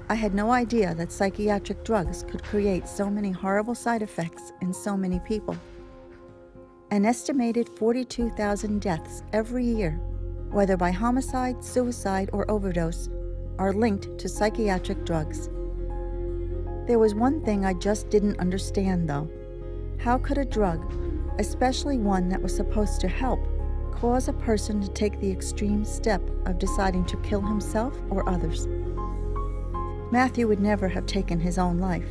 I had no idea that psychiatric drugs could create so many horrible side effects in so many people. An estimated 42,000 deaths every year, whether by homicide, suicide, or overdose, are linked to psychiatric drugs. There was one thing I just didn't understand, though. How could a drug, especially one that was supposed to help, cause a person to take the extreme step of deciding to kill himself or others? Matthew would never have taken his own life.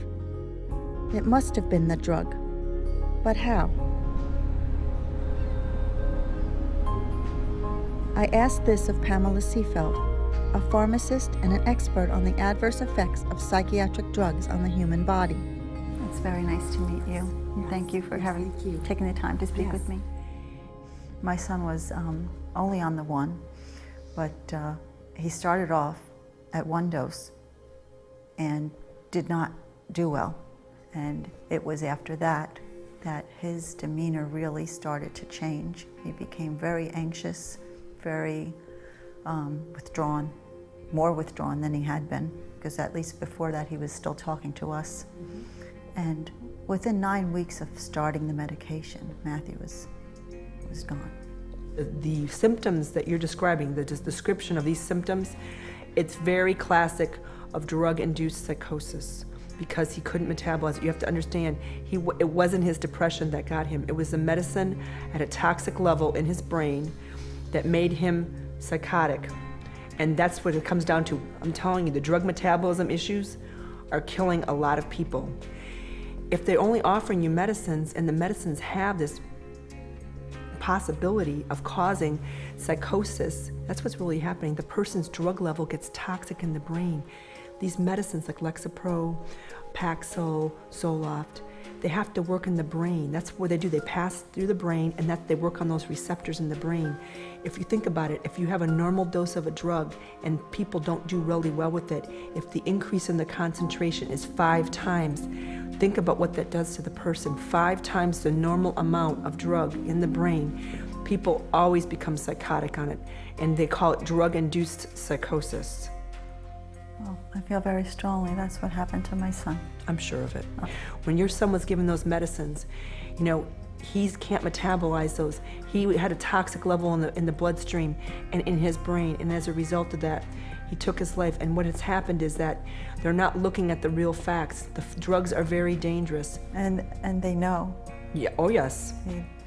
It must have been the drug. But how? I asked this of Pamela Seefeld, a pharmacist and an expert on the adverse effects of psychiatric drugs on the human body. It's very nice to meet you. And thank you for taking the time to speak with me. My son was only on the one, but he started off at one dose and did not do well. And it was after that that his demeanor really started to change. He became very anxious, very withdrawn, more withdrawn than he had been, because at least before that he was still talking to us. And within 9 weeks of starting the medication, Matthew was gone. The symptoms that you're describing, the description of these symptoms, it's very classic of drug-induced psychosis, because he couldn't metabolize it. You have to understand, it wasn't his depression that got him. It was the medicine at a toxic level in his brain that made him psychotic. And that's what it comes down to. I'm telling you, the drug metabolism issues are killing a lot of people. If they're only offering you medicines, and the medicines have this possibility of causing psychosis, that's what's really happening. The person's drug level gets toxic in the brain. These medicines like Lexapro, Paxil, Zoloft, they have to work in the brain. That's what they do. They pass through the brain, and that they work on those receptors in the brain. If you think about it, if you have a normal dose of a drug and people don't do really well with it, if the increase in the concentration is 5 times, think about what that does to the person. 5 times the normal amount of drug in the brain. People always become psychotic on it, and they call it drug-induced psychosis. Well, I feel very strongly that's what happened to my son. I'm sure of it. When your son was given those medicines, you know, he can't metabolize those. He had a toxic level in the bloodstream and in his brain, and as a result of that, he took his life. And what has happened is that they're not looking at the real facts. The drugs are very dangerous. And they know. Yeah. Oh, yes.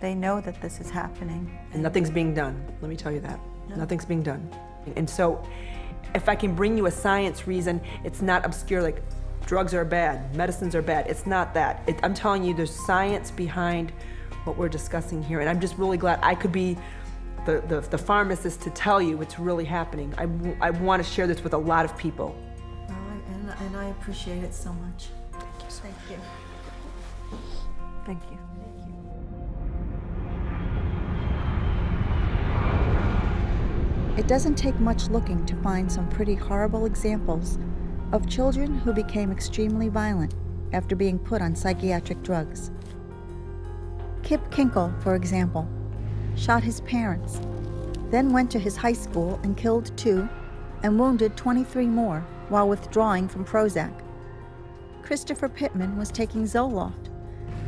They know that this is happening. And nothing's being done. Let me tell you that. No. Nothing's being done. And so, if I can bring you a science reason, it's not obscure like drugs are bad, medicines are bad. It's not that. I'm telling you, there's science behind what we're discussing here, and I'm just really glad I could be the pharmacist to tell you what's really happening. I want to share this with a lot of people. And I appreciate it so much. Thank you so much. Thank you. Thank you. It doesn't take much looking to find some pretty horrible examples of children who became extremely violent after being put on psychiatric drugs. Kip Kinkle, for example, shot his parents, then went to his high school and killed 2 and wounded 23 more while withdrawing from Prozac. Christopher Pittman was taking Zoloft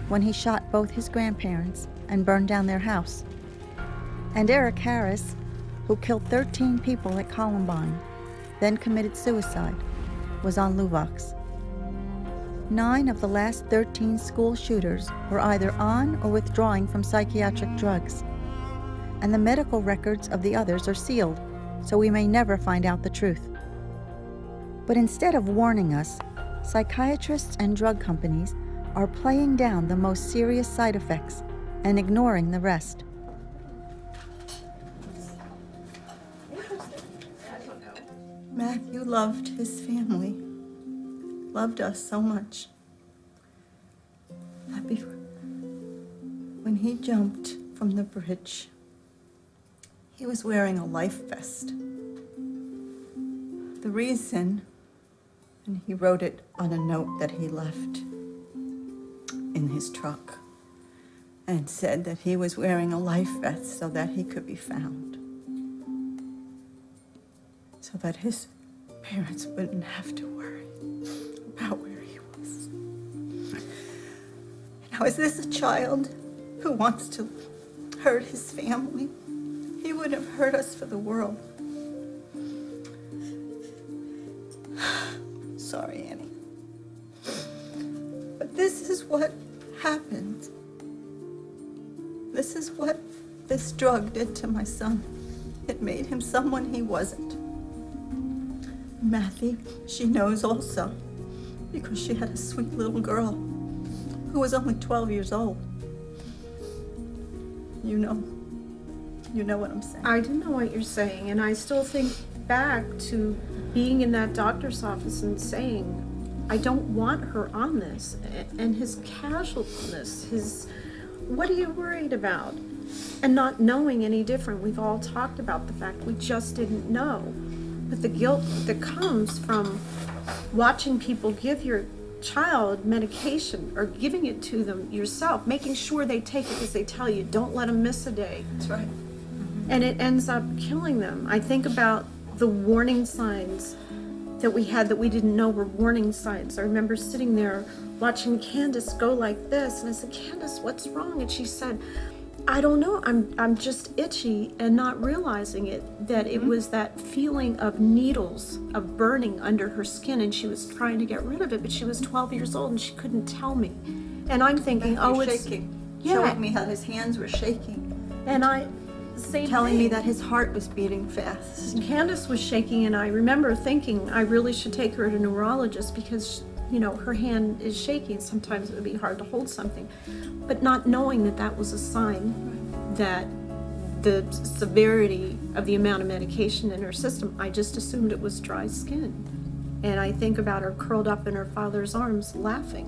when he shot both his grandparents and burned down their house. And Eric Harris, who killed 13 people at Columbine, then committed suicide, was on Luvox. 9 of the last 13 school shooters were either on or withdrawing from psychiatric drugs, and the medical records of the others are sealed, so we may never find out the truth. But instead of warning us, psychiatrists and drug companies are playing down the most serious side effects and ignoring the rest. Matthew loved his family, loved us so much that when he jumped from the bridge, he was wearing a life vest. The reason, and he wrote it on a note that he left in his truck, and said that he was wearing a life vest so that he could be found, so that his parents wouldn't have to worry. Now, is this a child who wants to hurt his family? He wouldn't have hurt us for the world. Sorry, Annie. But this is what happened. This is what this drug did to my son. It made him someone he wasn't. Matthew, she knows also, because she had a sweet little girl who was only 12 years old. You know what I'm saying. I do know what you're saying, and I still think back to being in that doctor's office and saying, I don't want her on this, and his casualness, his, what are you worried about? And not knowing any different. We've all talked about the fact we just didn't know. But the guilt that comes from watching people give your child medication or giving it to them yourself, making sure they take it as they tell you, don't let them miss a day. That's right. And it ends up killing them. I think about the warning signs that we had that we didn't know were warning signs. I remember sitting there watching Candace go like this, and I said, Candace, what's wrong? And she said, I don't know, I'm just itchy, and not realizing it, that it was that feeling of needles, of burning under her skin, and she was trying to get rid of it, but she was 12 years old and she couldn't tell me. And I'm thinking, oh, it's shaking. Yeah. Showing me how his hands were shaking. And I telling me that his heart was beating fast. Candace was shaking, and I remember thinking I really should take her to a neurologist because, you know, her hand is shaking. Sometimes it would be hard to hold something. But not knowing that that was a sign that the severity of the amount of medication in her system, I just assumed it was dry skin. And I think about her curled up in her father's arms laughing.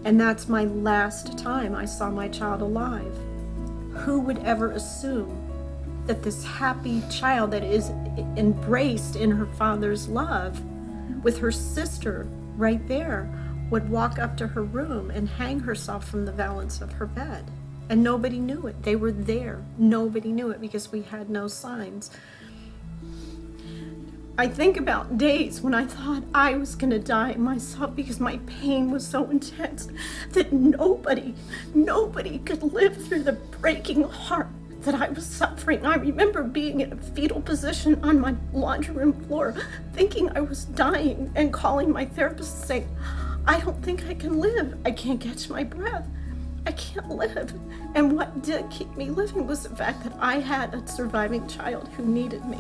And that's my last time I saw my child alive. Who would ever assume that this happy child that is embraced in her father's love with her sister right there would walk up to her room and hang herself from the valance of her bed? And nobody knew it. They were there. Nobody knew it because we had no signs. I think about days when I thought I was going to die myself because my pain was so intense that nobody could live through the breaking heart that I was suffering. I remember being in a fetal position on my laundry room floor, thinking I was dying, and calling my therapist saying, I don't think I can live. I can't catch my breath. I can't live. And what did keep me living was the fact that I had a surviving child who needed me.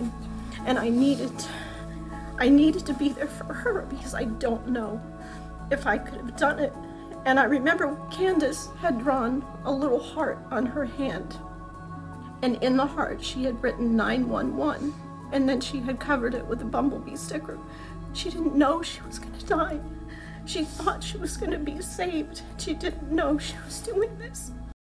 And I needed to be there for her because I don't know if I could have done it. And I remember Candace had drawn a little heart on her hand. And in the heart, she had written 911. And then she had covered it with a bumblebee sticker. She didn't know she was going to die. She thought she was going to be saved. She didn't know she was doing this.